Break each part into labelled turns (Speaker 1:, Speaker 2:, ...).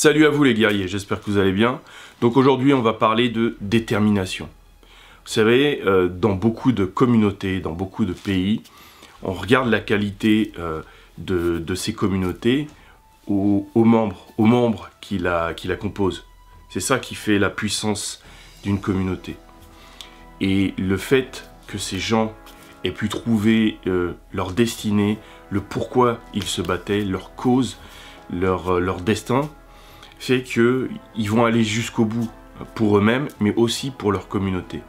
Speaker 1: Salut à vous les guerriers, j'espère que vous allez bien. Donc aujourd'hui on va parler de détermination. Vous savez, dans beaucoup de communautés, dans beaucoup de pays, on regarde la qualité de ces communautés aux membres qui la composent. C'est ça qui fait la puissance d'une communauté. Et le fait que ces gens aient pu trouver leur destinée, le pourquoi ils se battaient, leur cause, leur destin, fait qu'ils vont aller jusqu'au bout pour eux-mêmes, mais aussi pour leur communauté.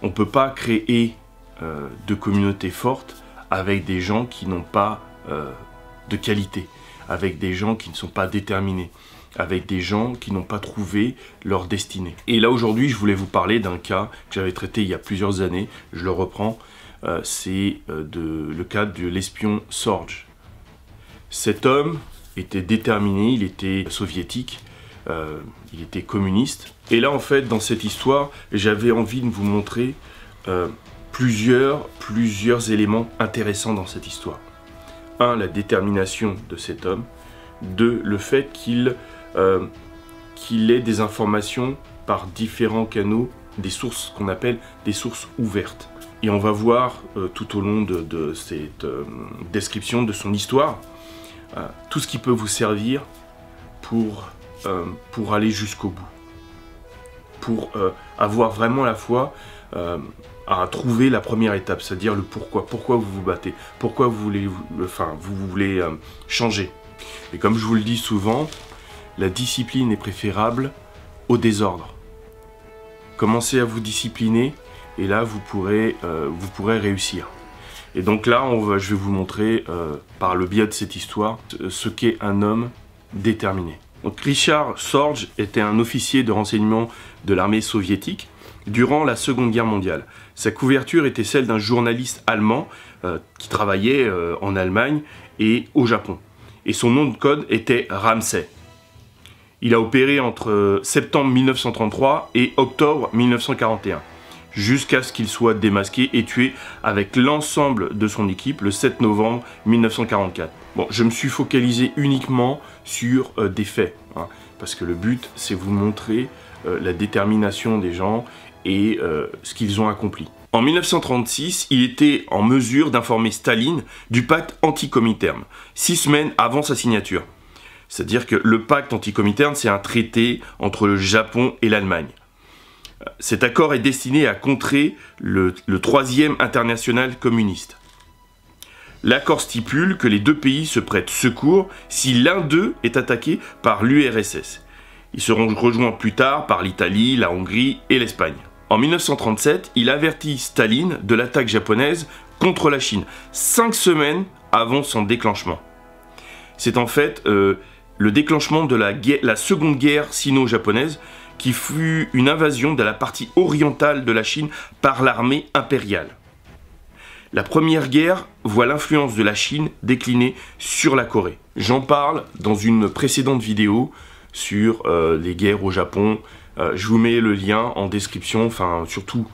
Speaker 1: On ne peut pas créer de communauté forte avec des gens qui n'ont pas de qualité, avec des gens qui ne sont pas déterminés, avec des gens qui n'ont pas trouvé leur destinée. Et là aujourd'hui, je voulais vous parler d'un cas que j'avais traité il y a plusieurs années, je le reprends, c'est le cas de l'espion Sorge. Cet homme était déterminé, il était soviétique, il était communiste. Et là en fait, dans cette histoire, j'avais envie de vous montrer plusieurs éléments intéressants dans cette histoire. Un, la détermination de cet homme. Deux, le fait qu'il ait des informations par différents canaux, des sources qu'on appelle des sources ouvertes. Et on va voir tout au long de cette description de son histoire, tout ce qui peut vous servir pour aller jusqu'au bout. Pour avoir vraiment la foi à trouver la première étape, c'est-à-dire le pourquoi. Pourquoi vous vous battez, pourquoi vous voulez changer. Et comme je vous le dis souvent, la discipline est préférable au désordre. Commencez à vous discipliner et là vous pourrez réussir. Et donc là, je vais vous montrer par le biais de cette histoire ce qu'est un homme déterminé. Donc Richard Sorge était un officier de renseignement de l'armée soviétique durant la Seconde Guerre mondiale. Sa couverture était celle d'un journaliste allemand qui travaillait en Allemagne et au Japon. Et son nom de code était Ramsay. Il a opéré entre septembre 1933 et octobre 1941. Jusqu'à ce qu'il soit démasqué et tué avec l'ensemble de son équipe le 7 novembre 1944. Bon, je me suis focalisé uniquement sur des faits, hein, parce que le but, c'est vous montrer la détermination des gens et ce qu'ils ont accompli. En 1936, il était en mesure d'informer Staline du pacte anti-Comintern, 6 semaines avant sa signature. C'est-à-dire que le pacte anti-Comintern, c'est un traité entre le Japon et l'Allemagne. Cet accord est destiné à contrer le troisième international communiste. L'accord stipule que les deux pays se prêtent secours si l'un d'eux est attaqué par l'URSS. Ils seront rejoints plus tard par l'Italie, la Hongrie et l'Espagne. En 1937, il avertit Staline de l'attaque japonaise contre la Chine, 5 semaines avant son déclenchement. C'est en fait le déclenchement de la seconde guerre sino-japonaise, qui fut une invasion de la partie orientale de la Chine par l'armée impériale. La première guerre voit l'influence de la Chine décliner sur la Corée. J'en parle dans une précédente vidéo sur les guerres au Japon. Je vous mets le lien en description, enfin surtout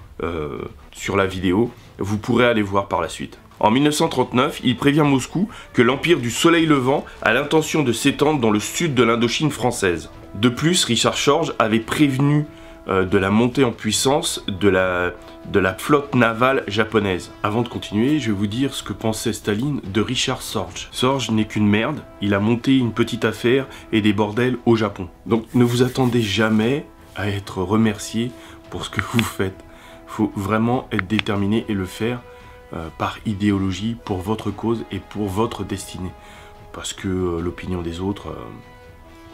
Speaker 1: sur la vidéo. Vous pourrez aller voir par la suite. En 1939, il prévient Moscou que l'Empire du Soleil Levant a l'intention de s'étendre dans le sud de l'Indochine française. De plus, Richard Sorge avait prévenu de la montée en puissance de la flotte navale japonaise. Avant de continuer, je vais vous dire ce que pensait Staline de Richard Sorge. Sorge n'est qu'une merde, il a monté une petite affaire et des bordels au Japon. Donc ne vous attendez jamais à être remercié pour ce que vous faites. Il faut vraiment être déterminé et le faire par idéologie, pour votre cause et pour votre destinée. Parce que l'opinion des autres,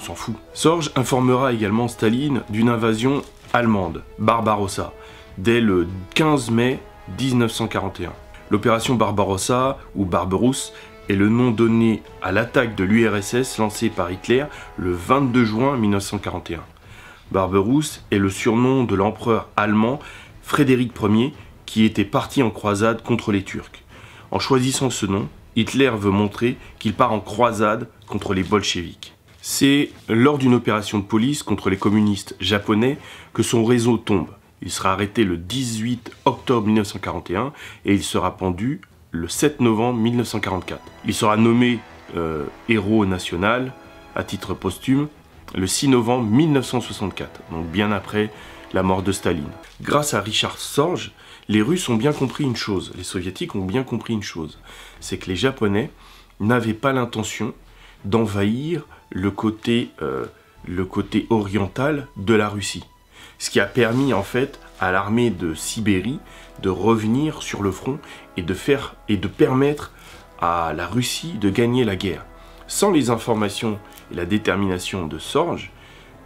Speaker 1: on s'en fout. Sorge informera également Staline d'une invasion allemande, Barbarossa, dès le 15 mai 1941. L'opération Barbarossa, ou Barberousse, est le nom donné à l'attaque de l'URSS lancée par Hitler le 22 juin 1941. Barberousse est le surnom de l'empereur allemand Frédéric Ier, qui était parti en croisade contre les Turcs. En choisissant ce nom, Hitler veut montrer qu'il part en croisade contre les bolcheviks. C'est lors d'une opération de police contre les communistes japonais que son réseau tombe. Il sera arrêté le 18 octobre 1941 et il sera pendu le 7 novembre 1944. Il sera nommé héros national à titre posthume le 6 novembre 1964, donc bien après la mort de Staline. Grâce à Richard Sorge, les Russes ont bien compris une chose, les Soviétiques ont bien compris une chose, c'est que les Japonais n'avaient pas l'intention d'envahir le côté oriental de la Russie. Ce qui a permis en fait à l'armée de Sibérie de revenir sur le front et de permettre à la Russie de gagner la guerre. Sans les informations et la détermination de Sorge,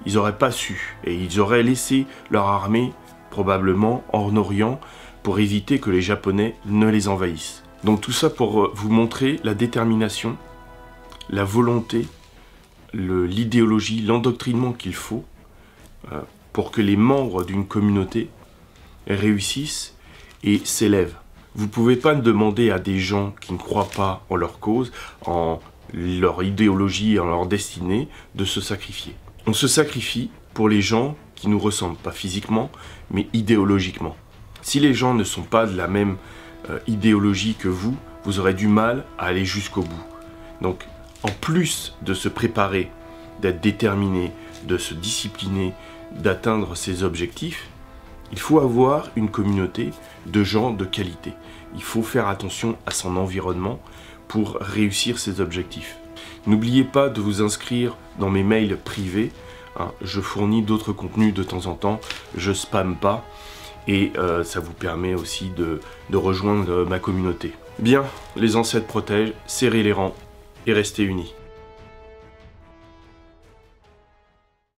Speaker 1: ils n'auraient pas su et ils auraient laissé leur armée probablement en Orient pour éviter que les Japonais ne les envahissent. Donc tout ça pour vous montrer la détermination, la volonté, l'idéologie, l'endoctrinement qu'il faut pour que les membres d'une communauté réussissent et s'élèvent. Vous ne pouvez pas demander à des gens qui ne croient pas en leur cause, en leur idéologie, en leur destinée, de se sacrifier. On se sacrifie pour les gens qui nous ressemblent, pas physiquement, mais idéologiquement. Si les gens ne sont pas de la même idéologie que vous, vous aurez du mal à aller jusqu'au bout. Donc, en plus de se préparer, d'être déterminé, de se discipliner, d'atteindre ses objectifs, il faut avoir une communauté de gens de qualité. Il faut faire attention à son environnement pour réussir ses objectifs. N'oubliez pas de vous inscrire dans mes mails privés. Je fournis d'autres contenus de temps en temps, je spamme pas et ça vous permet aussi de rejoindre ma communauté. Bien, les ancêtres protègent, serrez les rangs et restez unis.